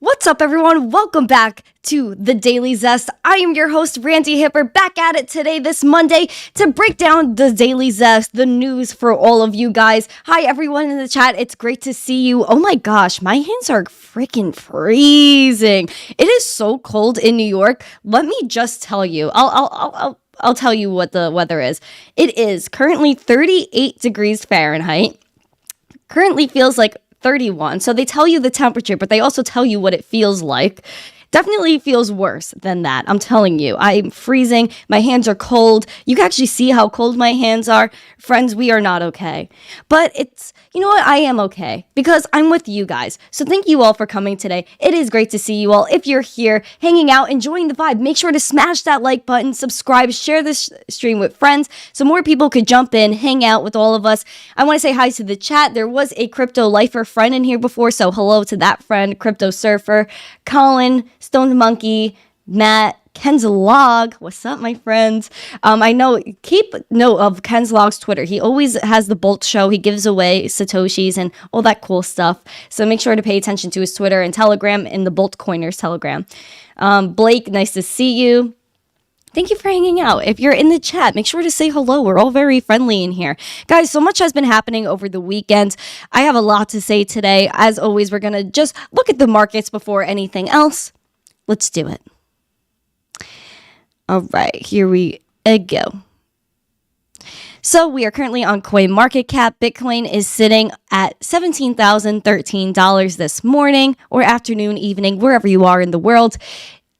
What's up, everyone? Welcome back to the Daily Zest. I am your host, Randi Hipper, back at it today, this Monday, to break down the Daily Zest, the news for all of you guys. Hi, everyone in the chat. It's great to see you. Oh my gosh, my hands are freaking freezing. It is so cold in New York. Let me just tell you. I'll tell you what the weather is. It is currently 38 degrees Fahrenheit. Currently feels like 31. So they tell you the temperature, but they also tell you what it feels like. Definitely feels worse than that. I'm telling you. I'm freezing. My hands are cold. You can actually see how cold my hands are. Friends, we are not okay. But you know what? I am okay because I'm with you guys. So thank you all for coming today. It is great to see you all. If you're here hanging out, enjoying the vibe, make sure to smash that like button, subscribe, share this stream with friends so more people could jump in, hang out with all of us. I want to say hi to the chat. There was a crypto lifer friend in here before, so hello to that friend, Crypto Surfer, Colin, Stoned Monkey, Matt, Ken's Log. What's up, my friends? I know, keep note of Ken's Log's Twitter. He always has the Bolt Show. He gives away Satoshis and all that cool stuff. So make sure to pay attention to his Twitter and Telegram in the Bolt Coiners Telegram. Blake, nice to see you. Thank you for hanging out. If you're in the chat, make sure to say hello. We're all very friendly in here. Guys, so much has been happening over the weekend. I have a lot to say today. As always, we're going to just look at the markets before anything else. Let's do it. All right, here we go. So we are currently on CoinMarketCap. Bitcoin is sitting at $17,013 this morning or afternoon, evening, wherever you are in the world.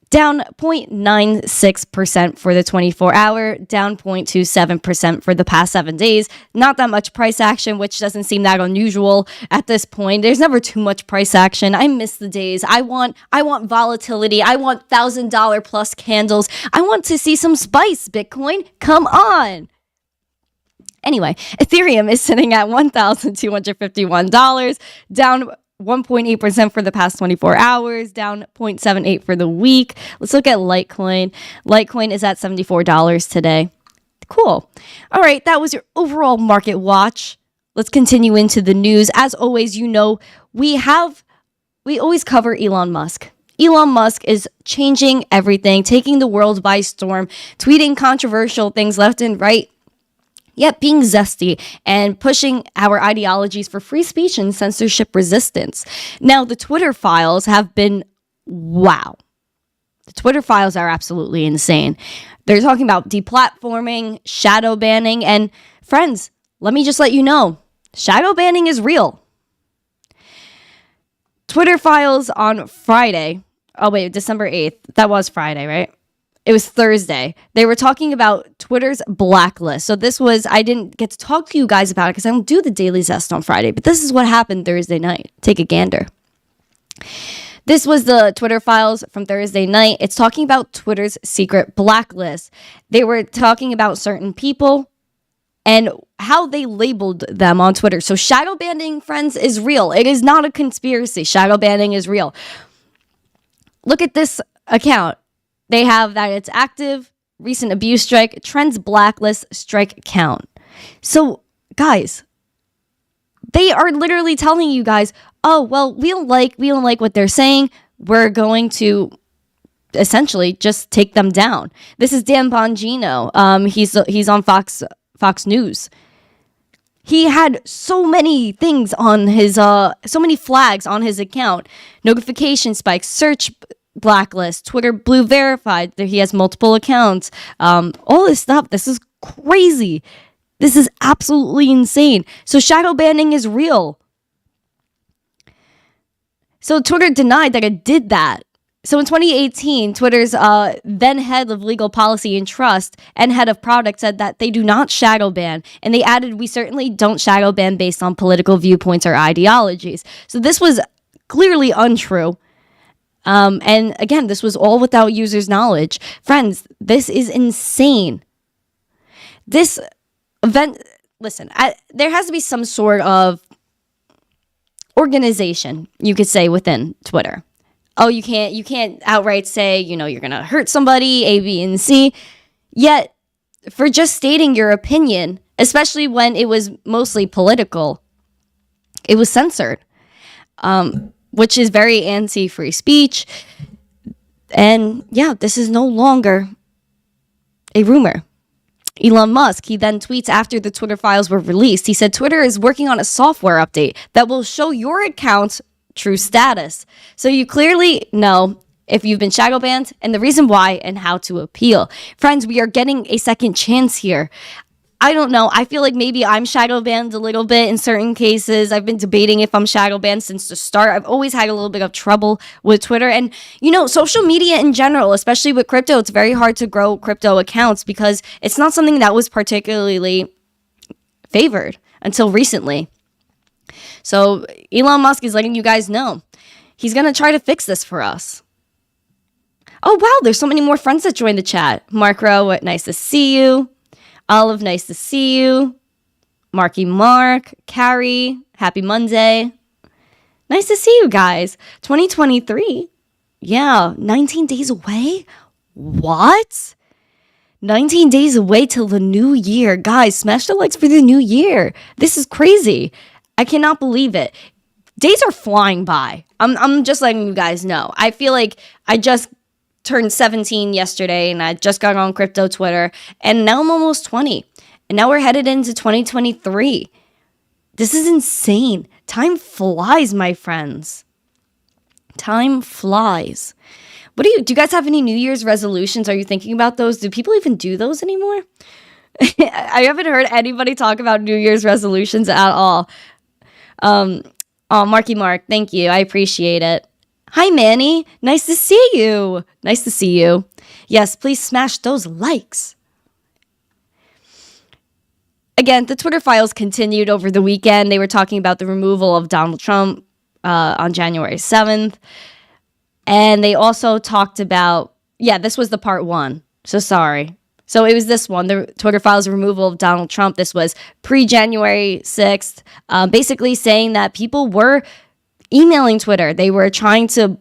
Down 0.96% for the 24-hour, down 0.27% for the past 7 days. Not that much price action, which doesn't seem that unusual at this point. There's never too much price action. I miss the days. I want volatility. I want $1,000 plus candles. I want to see some spice, Bitcoin. Come on. Anyway, Ethereum is sitting at $1,251, down 1.8% for the past 24 hours, down 0.78 for the week. Let's look at Litecoin. Litecoin is at $74 today. Cool. All right, that was your overall market watch. Let's continue into the news. As always, you know, we always cover Elon Musk. Elon Musk is changing everything, taking the world by storm, tweeting controversial things left and right. Yet being zesty and pushing our ideologies for free speech and censorship resistance. Now, the Twitter files have been, wow. The Twitter files are absolutely insane. They're talking about deplatforming, shadow banning, and friends, let me just let you know, shadow banning is real. Twitter files on Friday. Oh, wait, December 8th. That was Friday, right? It was Thursday. They were talking about Twitter's blacklist. So this was, I didn't get to talk to you guys about it because I don't do the Daily Zest on Friday, but this is what happened Thursday night. Take a gander. This was the Twitter files from Thursday night. It's talking about Twitter's secret blacklist. They were talking about certain people and how they labeled them on Twitter. So shadow banning, friends, is real. It is not a conspiracy. Shadow banning is real. Look at this account. They have that it's active, recent abuse strike, trends blacklist, strike count. So, guys, they are literally telling you guys, oh, well, we don't like what they're saying. We're going to essentially just take them down. This is Dan Bongino. He's on Fox News. He had so many things on his, so many flags on his account. Notification spikes, search blacklist, Twitter blue verified. He has multiple accounts. All this stuff. This is crazy. This is absolutely insane. So shadow banning is real. So Twitter denied that it did that. So in 2018, Twitter's then head of legal policy and trust and head of product said that they do not shadow ban. And they added, we certainly don't shadow ban based on political viewpoints or ideologies. So this was clearly untrue. And again, this was all without users' knowledge. Friends, this is insane. This event, listen, there has to be some sort of organization, you could say, within Twitter. Oh, you can't outright say, you're going to hurt somebody, A, B, and C. Yet, for just stating your opinion, especially when it was mostly political, it was censored. which is very anti-free speech. And yeah, this is no longer a rumor. Elon Musk, he then tweets after the Twitter files were released. He said Twitter is working on a software update that will show your account's true status. So you clearly know if you've been shadow banned and the reason why and how to appeal. Friends, we are getting a second chance here. I don't know. I feel like maybe I'm shadow banned a little bit in certain cases. I've been debating if I'm shadow banned since the start. I've always had a little bit of trouble with Twitter. And, social media in general, especially with crypto, it's very hard to grow crypto accounts because it's not something that was particularly favored until recently. So Elon Musk is letting you guys know he's going to try to fix this for us. Oh, wow. There's so many more friends that joined the chat. Mark Rowe, nice to see you. Olive, nice to see you. Marky Mark, Carrie, happy Monday. Nice to see you guys. 2023. Yeah, 19 days away? What? 19 days away till the new year. Guys, smash the likes for the new year. This is crazy. I cannot believe it. Days are flying by. I'm just letting you guys know. I feel like I just turned 17 yesterday and I just got on crypto Twitter and now I'm almost 20 and now we're headed into 2023. This is insane. Time flies, my friends. Time flies. Do you guys have any New Year's resolutions? Are you thinking about those? Do people even do those anymore? I haven't heard anybody talk about New Year's resolutions at all. Oh, Marky Mark, thank you. I appreciate it. Hi, Manny. Nice to see you. Nice to see you. Yes, please smash those likes. Again, the Twitter files continued over the weekend. They were talking about the removal of Donald Trump on January 7th. And they also talked about, this was the part one. So sorry. So it was this one, the Twitter files removal of Donald Trump. This was pre-January 6th, basically saying that people were emailing Twitter. They were trying to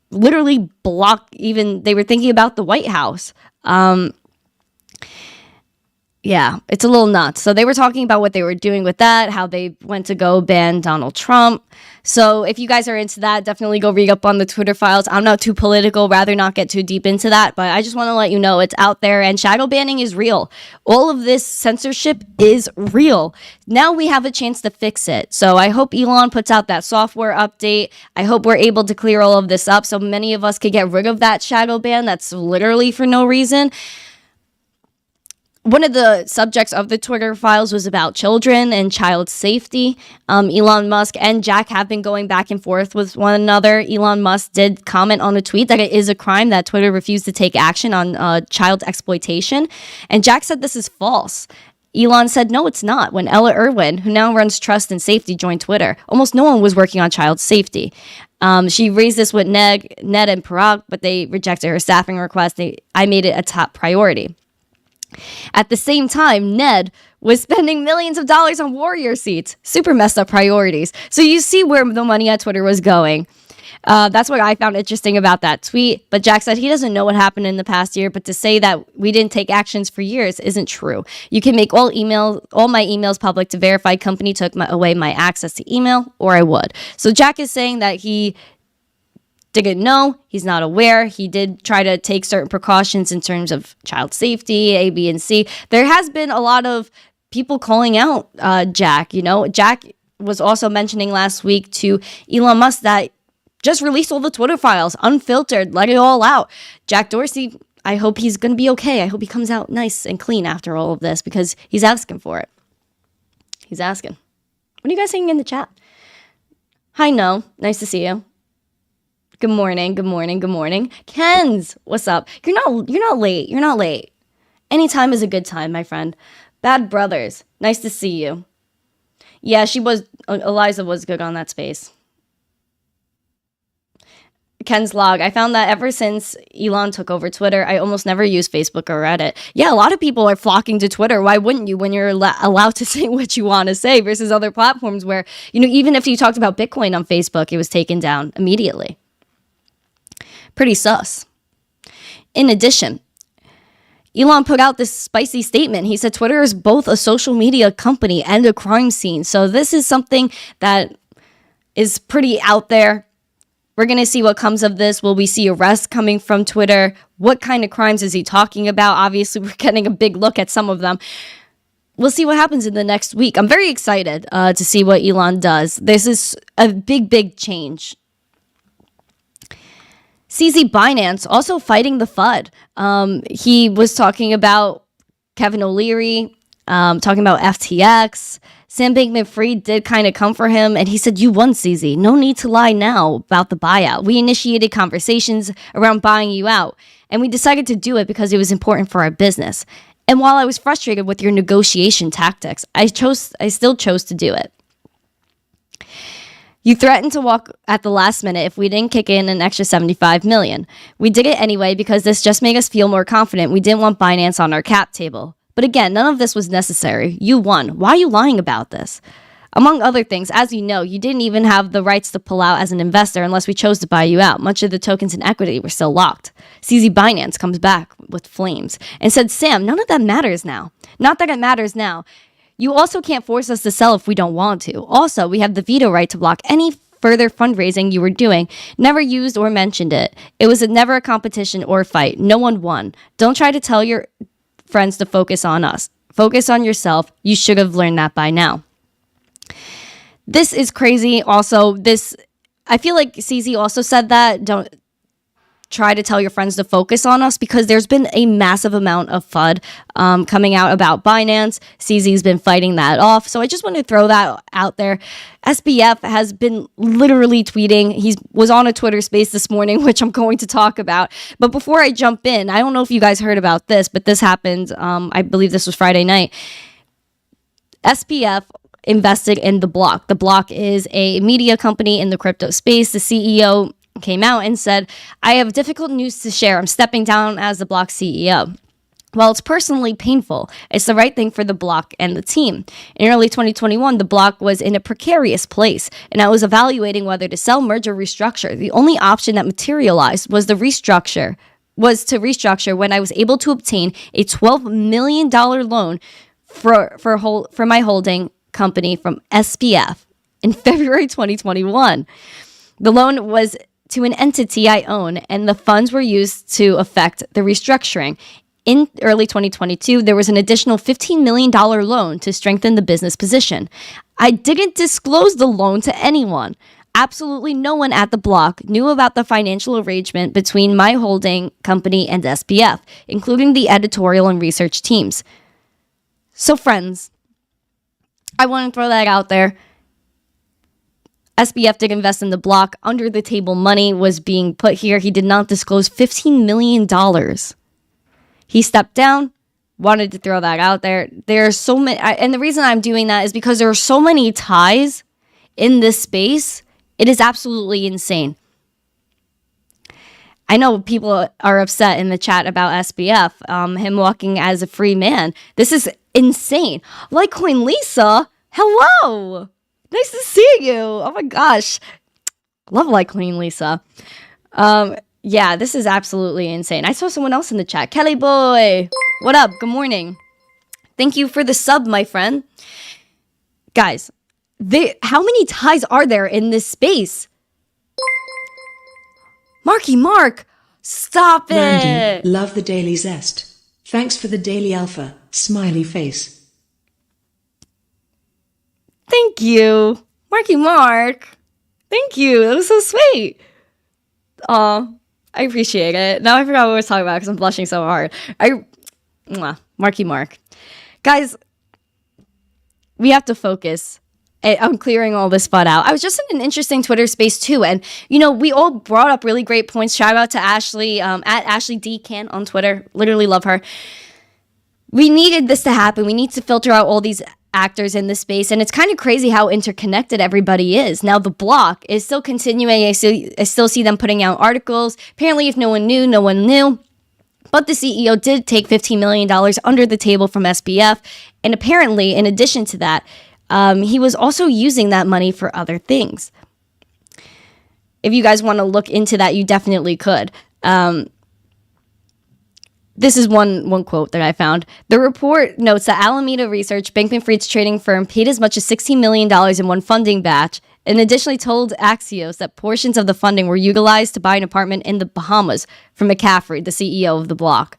literally block they were thinking about the White House. It's a little nuts. So they were talking about what they were doing with that, how they went to go ban Donald Trump. So if you guys are into that, definitely go read up on the Twitter files. I'm not too political, rather not get too deep into that, but I just want to let you know it's out there and shadow banning is real. All of this censorship is real. Now we have a chance to fix it. So I hope Elon puts out that software update. I hope we're able to clear all of this up so many of us could get rid of that shadow ban that's literally for no reason. One of the subjects of the Twitter files was about children and child safety. Elon Musk and Jack have been going back and forth with one another. Elon Musk did comment on a tweet that it is a crime that Twitter refused to take action on child exploitation. And Jack said this is false. Elon said, no, it's not. When Ella Irwin, who now runs Trust and Safety, joined Twitter, almost no one was working on child safety. She raised this with Ned and Parag, but they rejected her staffing request. I made it a top priority. At the same time, Ned was spending millions of dollars on warrior seats. Super messed up priorities. So you see where the money at Twitter was going. That's what I found interesting about that tweet. But Jack said he doesn't know what happened in the past year, but to say that we didn't take actions for years isn't true. You can make all my emails public to verify company took away my access to email, or I would. So Jack is saying that he didn't know, he's not aware. He did try to take certain precautions in terms of child safety, A, B, and C. There has been a lot of people calling out Jack. Jack was also mentioning last week to Elon Musk that just release all the Twitter files, unfiltered, let it all out. Jack Dorsey, I hope he's going to be okay. I hope he comes out nice and clean after all of this because he's asking for it. He's asking. What are you guys saying in the chat? Hi, No. Nice to see you. Good morning, good morning, good morning. Ken's, what's up? You're not late. You're not late. Any time is a good time, my friend. Bad Brothers, nice to see you. Yeah, Eliza was good on that space. Ken's log, I found that ever since Elon took over Twitter, I almost never use Facebook or Reddit. Yeah, a lot of people are flocking to Twitter. Why wouldn't you when you're allowed to say what you want to say versus other platforms where, even if you talked about Bitcoin on Facebook, it was taken down immediately. Pretty sus. In addition, Elon put out this spicy statement. He said Twitter is both a social media company and a crime scene. So this is something that is pretty out there. We're going to see what comes of this. Will we see arrests coming from Twitter? What kind of crimes is he talking about? Obviously, we're getting a big look at some of them. We'll see what happens in the next week. I'm very excited to see what Elon does. This is a big change. CZ Binance also fighting the FUD. He was talking about Kevin O'Leary, talking about FTX. Sam Bankman-Fried did kind of come for him, and he said, "You won, CZ. No need to lie now about the buyout. We initiated conversations around buying you out, and we decided to do it because it was important for our business. And while I was frustrated with your negotiation tactics, I still chose to do it. You threatened to walk at the last minute if we didn't kick in an extra $75 million. We did it anyway because this just made us feel more confident. We didn't want Binance on our cap table. But again, none of this was necessary. You won. Why are you lying about this? Among other things, as you know, you didn't even have the rights to pull out as an investor unless we chose to buy you out. Much of the tokens and equity were still locked." CZ Binance comes back with flames and said, "Sam, none of that matters now. Not that it matters now. You also can't force us to sell if we don't want to. Also, we have the veto right to block any further fundraising you were doing. Never used or mentioned it. It was never a competition or fight. No one won. Don't try to tell your friends to focus on us. Focus on yourself. You should have learned that by now." This is crazy. Also, I feel like CZ also said that. Don't try to tell your friends to focus on us, because there's been a massive amount of FUD coming out about Binance. CZ's been fighting that off. So I just want to throw that out there. SBF has been literally tweeting. He was on a Twitter space this morning, which I'm going to talk about. But before I jump in, I don't know if you guys heard about this, but this happened. I believe this was Friday night. SBF invested in The Block. The Block is a media company in the crypto space. The CEO came out and said, "I have difficult news to share. I'm stepping down as the Block CEO. While it's personally painful, it's the right thing for the Block and the team. In early 2021, the Block was in a precarious place, and I was evaluating whether to sell, merge, or restructure. The only option that materialized was to restructure when I was able to obtain a $12 million loan for my holding company from SBF in February 2021. The loan was to an entity I own, and the funds were used to effect the restructuring. In early 2022, there was an additional $15 million loan to strengthen the business position. I didn't disclose the loan to anyone. Absolutely no one at the Block knew about the financial arrangement between my holding company and SBF, including the editorial and research teams." So friends, I want to throw that out there. SBF did invest in the Block. Under the table money was being put here. He did not disclose $15 million. He stepped down. Wanted to throw that out there. There are so many, and the reason I'm doing that is because there are so many ties in this space. It is absolutely insane. I know people are upset in the chat about SBF, him walking as a free man. This is insane. Litecoin Lisa, hello. Nice to see you. Oh my gosh. Love Litecoin Lisa. Yeah, this is absolutely insane. I saw someone else in the chat. Kelly boy. What up? Good morning. Thank you for the sub, my friend. Guys, how many ties are there in this space? Marky Mark, stop it. Randi, love the Daily Zest. Thanks for the Daily Alpha. Smiley face. Thank you. Marky Mark. Thank you. That was so sweet. Aw, I appreciate it. Now I forgot what I was talking about because I'm blushing so hard. Marky Mark. Guys, we have to focus. I'm clearing all this FUD out. I was just in an interesting Twitter space too, and we all brought up really great points. Shout out to Ashley at Ashley D Can on Twitter. Literally love her. We needed this to happen. We need to filter out all these actors in this space, and it's kind of crazy how interconnected everybody is. Now the Block is still continuing. I still see them putting out articles. Apparently, if no one knew, no one knew. But the CEO did take $15 million under the table from SBF, and apparently, in addition to that, he was also using that money for other things. If you guys want to look into that, you definitely could. This is one quote that I found. The report notes that Alameda Research, Bankman-Fried's trading firm, paid as much as $16 million in one funding batch and additionally told Axios that portions of the funding were utilized to buy an apartment in the Bahamas from McCaffrey, the CEO of The Block.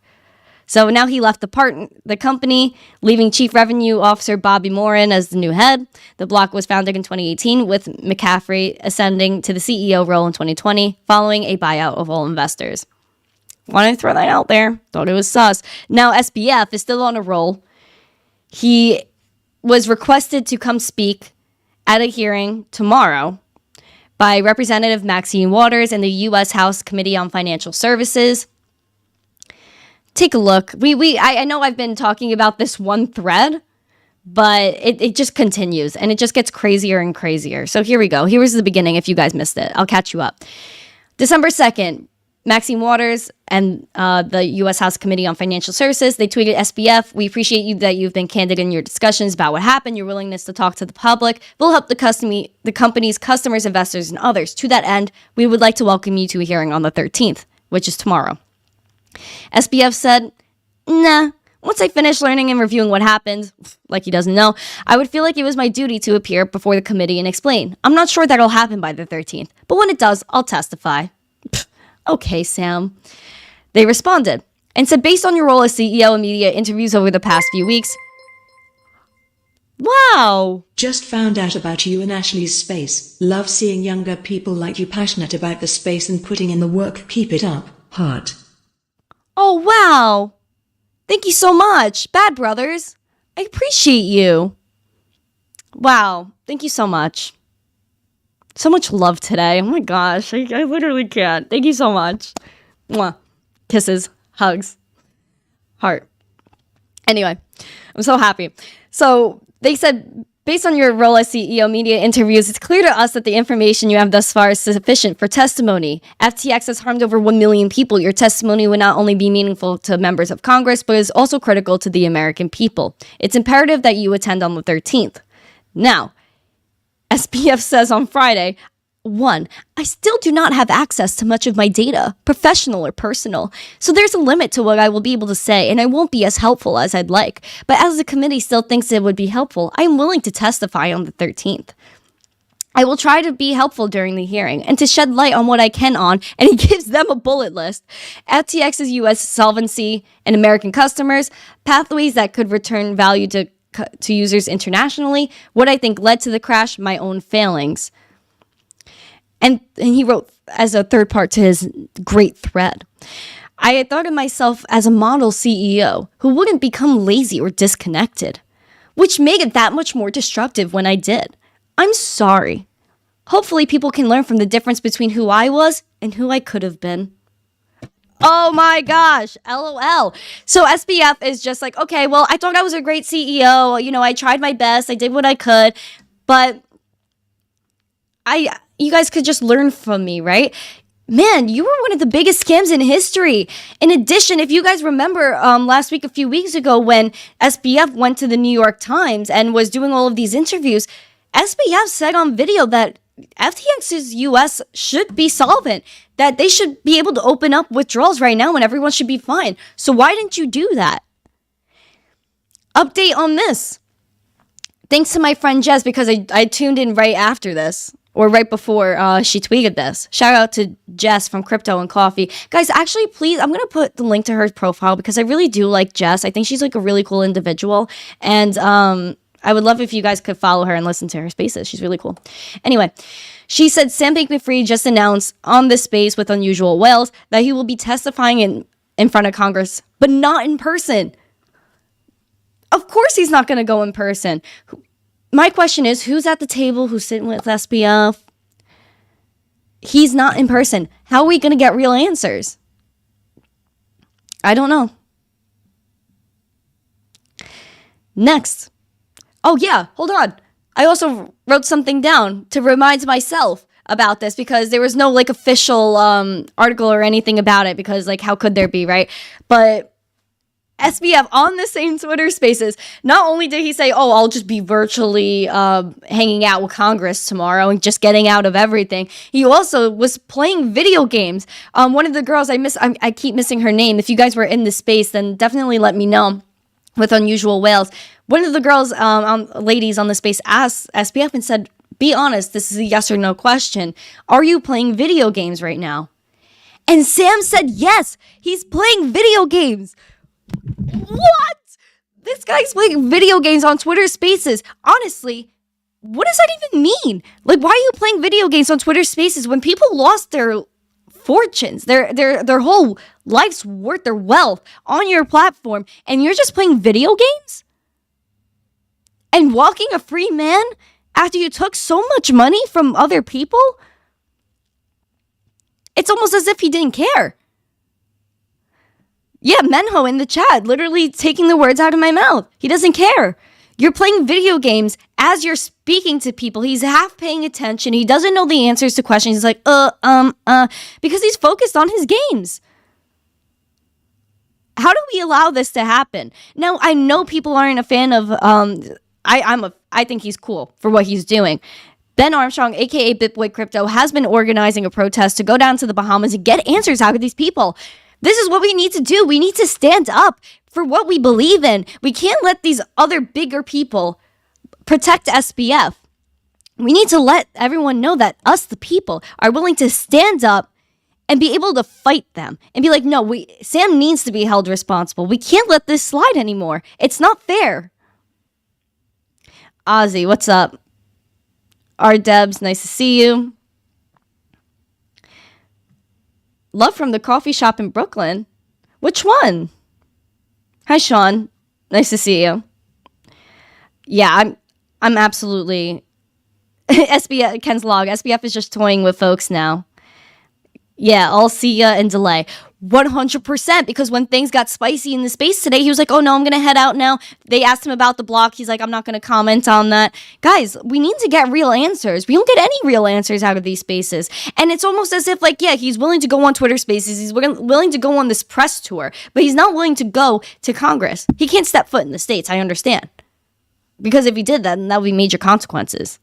So now he left the company, leaving Chief Revenue Officer Bobby Morin as the new head. The Block was founded in 2018, with McCaffrey ascending to the CEO role in 2020, following a buyout of all investors. Wanted to throw that out there. Thought it was sus. Now SBF is still on a roll. He was requested to come speak at a hearing tomorrow by Representative Maxine Waters and the U.S. House Committee on Financial Services. Take a look. I know I've been talking about this one thread, but it just continues and it just gets crazier and crazier. So here we go. Here was the beginning if you guys missed it. I'll catch you up. December 2nd, Maxine Waters and the U.S. House Committee on Financial Services, they tweeted, SBF, we appreciate you that you've been candid in your discussions about what happened. Your willingness to talk to the public will help the company's customers, investors, and others. To that end, we would like to welcome you to a hearing on the 13th, which is tomorrow. SBF said, nah, once I finish learning and reviewing what happened, like he doesn't know, I would feel like it was my duty to appear before the committee and explain. I'm not sure that'll happen by the 13th, but when it does, I'll testify. Okay, Sam. They responded and said, based on your role as CEO and media interviews over the past few weeks. Wow. Just found out about you and Ashley's space. Love seeing younger people like you passionate about the space and putting in the work. Keep it up. Heart. Oh, wow. Thank you so much, Bad Brothers. I appreciate you. Wow. Thank you so much. So much love today. Oh my gosh. I literally can't. Thank you so much. Mwah. Kisses. Hugs. Heart. Anyway, I'm so happy. So they said, based on your role as CEO media interviews, it's clear to us that the information you have thus far is sufficient for testimony. FTX has harmed over 1 million people. Your testimony would not only be meaningful to members of Congress, but is also critical to the American people. It's imperative that you attend on the 13th. Now, SBF says on Friday, 1, I still do not have access to much of my data, professional or personal. So there's a limit to what I will be able to say, and I won't be as helpful as I'd like. But as the committee still thinks it would be helpful, I am willing to testify on the 13th. I will try to be helpful during the hearing and to shed light on what I can on, and he gives them a bullet list. FTX's U.S. solvency and American customers, pathways that could return value to users internationally, what I think led to the crash, my own failings. And he wrote as a third part to his great thread, I had thought of myself as a model CEO who wouldn't become lazy or disconnected, which made it that much more destructive when I did. I'm sorry. Hopefully people can learn from the difference between who I was and who I could have been. Oh my gosh, LOL. So SBF is just like, okay, well, I thought I was a great CEO. You know, I tried my best. I did what I could. But you guys could just learn from me, right? Man, you were one of the biggest scams in history. In addition, if you guys remember last week, a few weeks ago, when SBF went to the New York Times and was doing all of these interviews, SBF said on video that FTX's US should be solvent, that they should be able to open up withdrawals right now and everyone should be fine. So why didn't you do that? Update on this. Thanks to my friend Jess, because I tuned in right after this, or right before she tweeted this. Shout out to Jess from Crypto and Coffee. Guys, actually, please, I'm going to put the link to her profile because I really do like Jess. I think she's like a really cool individual. And I would love if you guys could follow her and listen to her spaces. She's really cool. Anyway, she said Sam Bankman-Fried just announced on this space with Unusual Whales that he will be testifying in front of Congress, but not in person. Of course he's not going to go in person. My question is, who's at the table? Who's sitting with SBF? He's not in person. How are we going to get real answers? I don't know. Next. Oh, yeah. Hold on. I also wrote something down to remind myself about this because there was no like official article or anything about it because like how could there be, right? But SBF on the same Twitter spaces, not only did he say, oh, I'll just be virtually hanging out with Congress tomorrow and just getting out of everything, he also was playing video games. One of the girls, I keep missing her name. If you guys were in this space, then definitely let me know with Unusual Whales. One of the girls, ladies on the space asked SBF and said, Be honest, this is a yes or no question. Are you playing video games right now? And Sam said yes, he's playing video games. What? This guy's playing video games on Twitter Spaces. Honestly, what does that even mean? Like, why are you playing video games on Twitter Spaces when people lost their fortunes, their whole life's worth, their wealth on your platform, and you're just playing video games? And walking a free man after you took so much money from other people? It's almost as if he didn't care. Yeah, Menho in the chat, literally taking the words out of my mouth. He doesn't care. You're playing video games as you're speaking to people. He's half paying attention. He doesn't know the answers to questions. He's like, because he's focused on his games. How do we allow this to happen? Now, I know people aren't a fan of, I think he's cool for what he's doing. Ben Armstrong, aka BitBoy Crypto, has been organizing a protest to go down to the Bahamas and get answers out of these people. This is what we need to do. We need to stand up for what we believe in. We can't let these other bigger people protect SBF. We need to let everyone know that us, the people, are willing to stand up and be able to fight them and be like, no, Sam needs to be held responsible. We can't let this slide anymore. It's not fair. Ozzy, what's up? R Debs, nice to see you. Love from the coffee shop in Brooklyn. Which one? Hi, Sean. Nice to see you. Yeah, I'm absolutely SBF. Ken's log. SBF is just toying with folks now. Yeah, I'll see ya in delay. 100%, because when things got spicy in the space today, he was like, oh no, I'm going to head out now. They asked him about the block. He's like, I'm not going to comment on that. Guys, we need to get real answers. We don't get any real answers out of these spaces. And it's almost as if, like, yeah, he's willing to go on Twitter Spaces. He's willing to go on this press tour, but he's not willing to go to Congress. He can't step foot in the States, I understand. Because if he did that, then that would be major consequences.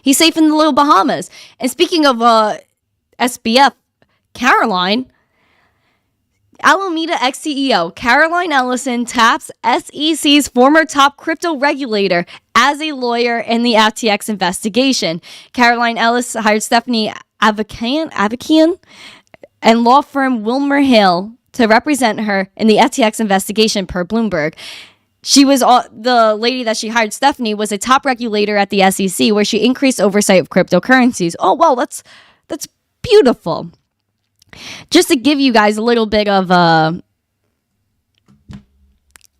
He's safe in the little Bahamas. And speaking of SBF, Caroline, Alameda ex-CEO Caroline Ellison taps SEC's former top crypto regulator as a lawyer in the FTX investigation. Caroline Ellis hired Stephanie Avakian and law firm Wilmer Hill to represent her in the FTX investigation, per Bloomberg. She was the lady that she hired, Stephanie, was a top regulator at the SEC, where she increased oversight of cryptocurrencies. Oh, well, that's beautiful. Just to give you guys a little bit of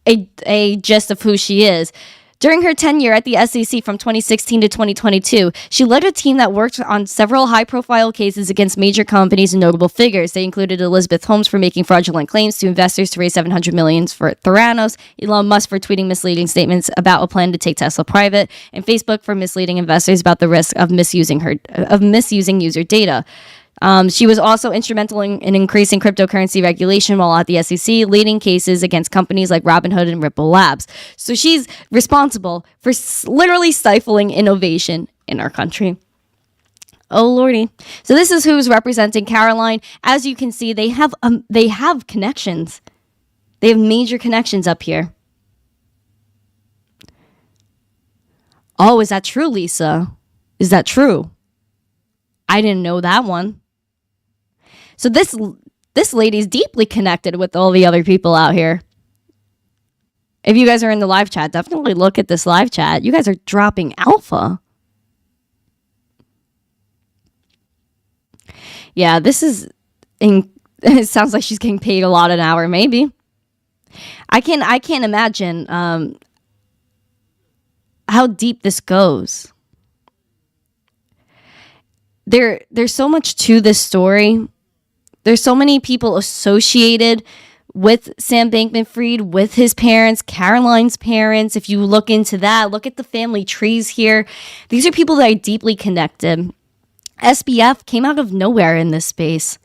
a gist of who she is. During her tenure at the SEC from 2016 to 2022, she led a team that worked on several high-profile cases against major companies and notable figures. They included Elizabeth Holmes for making fraudulent claims to investors to raise $700 million for Theranos, Elon Musk for tweeting misleading statements about a plan to take Tesla private, and Facebook for misleading investors about the risk of misusing user data. She was also instrumental in increasing cryptocurrency regulation while at the SEC, leading cases against companies like Robinhood and Ripple Labs. So she's responsible for literally stifling innovation in our country. Oh, Lordy. So this is who's representing Caroline. As you can see, they have connections. They have major connections up here. Oh, is that true, Lisa? Is that true? I didn't know that one. So this lady's deeply connected with all the other people out here. If you guys are in the live chat, definitely look at this live chat. You guys are dropping alpha. Yeah, it sounds like she's getting paid a lot an hour, maybe. I can't imagine how deep this goes. There's so much to this story. There's so many people associated with Sam Bankman-Fried, with his parents, Caroline's parents. If you look into that, look at the family trees here. These are people that are deeply connected. SBF came out of nowhere in this space.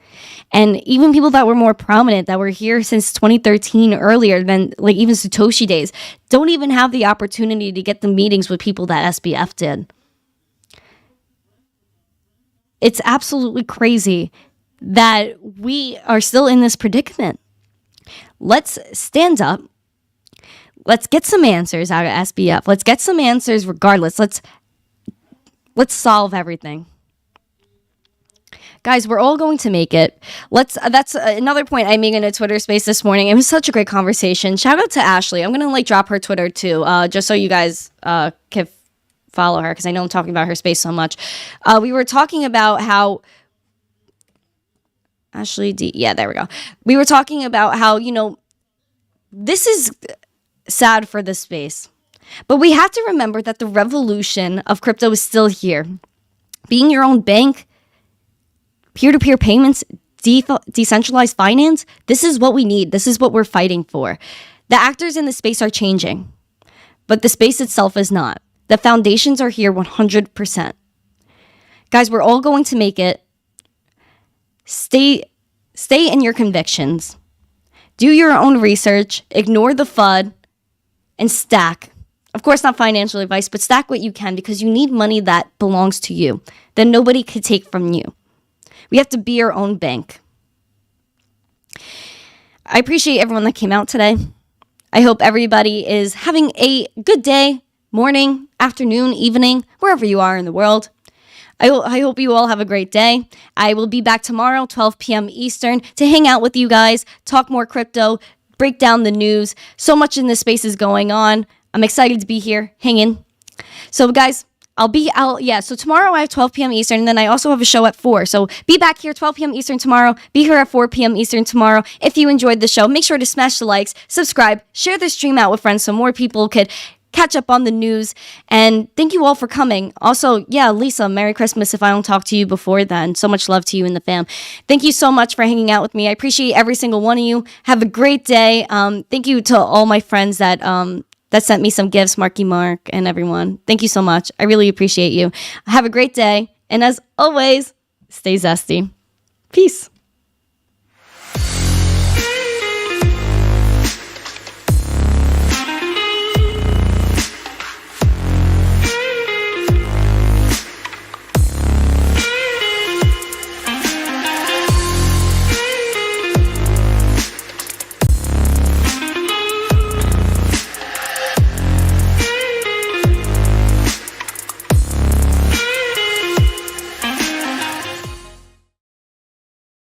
And even people that were more prominent, that were here since 2013, earlier than like even Satoshi days, don't even have the opportunity to get the meetings with people that SBF did. It's absolutely crazy that we are still in this predicament. Let's stand up. Let's get some answers out of SBF. Let's get some answers regardless. Let's Let's solve everything. Guys, we're all going to make it. That's another point I made in a Twitter space this morning. It was such a great conversation. Shout out to Ashley. I'm going to drop her Twitter too, just so you guys can follow her, because I know I'm talking about her space so much. We were talking about how Ashley D. Yeah, there we go. We were talking about how, this is sad for this space, but we have to remember that the revolution of crypto is still here. Being your own bank, peer-to-peer payments, decentralized finance, this is what we need. This is what we're fighting for. The actors in the space are changing, but the space itself is not. The foundations are here 100%. Guys, we're all going to make it. Stay in your convictions. Do your own research. Ignore the FUD. And stack. Of course, not financial advice, but stack what you can, because you need money that belongs to you, that nobody could take from you. We have to be our own bank. I appreciate everyone that came out today. I hope everybody is having a good day, morning, afternoon, evening, wherever you are in the world. I hope you all have a great day. I will be back tomorrow, 12 p.m. Eastern, to hang out with you guys, talk more crypto, break down the news. So much in this space is going on. I'm excited to be here. Hang in. So guys, so tomorrow I have 12 p.m. Eastern, and then I also have a show at 4. So be back here 12 p.m. Eastern tomorrow. Be here at 4 p.m. Eastern tomorrow. If you enjoyed the show, make sure to smash the likes, subscribe, share the stream out with friends so more people could catch up on the news. And thank you all for coming. Also, Lisa, Merry Christmas if I don't talk to you before then. So much love to you and the fam. Thank you so much for hanging out with me. I appreciate every single one of you. Have a great day. Thank you to all my friends that sent me some gifts, Marky Mark and everyone. Thank you so much. I really appreciate you. Have a great day. And as always, stay zesty. Peace.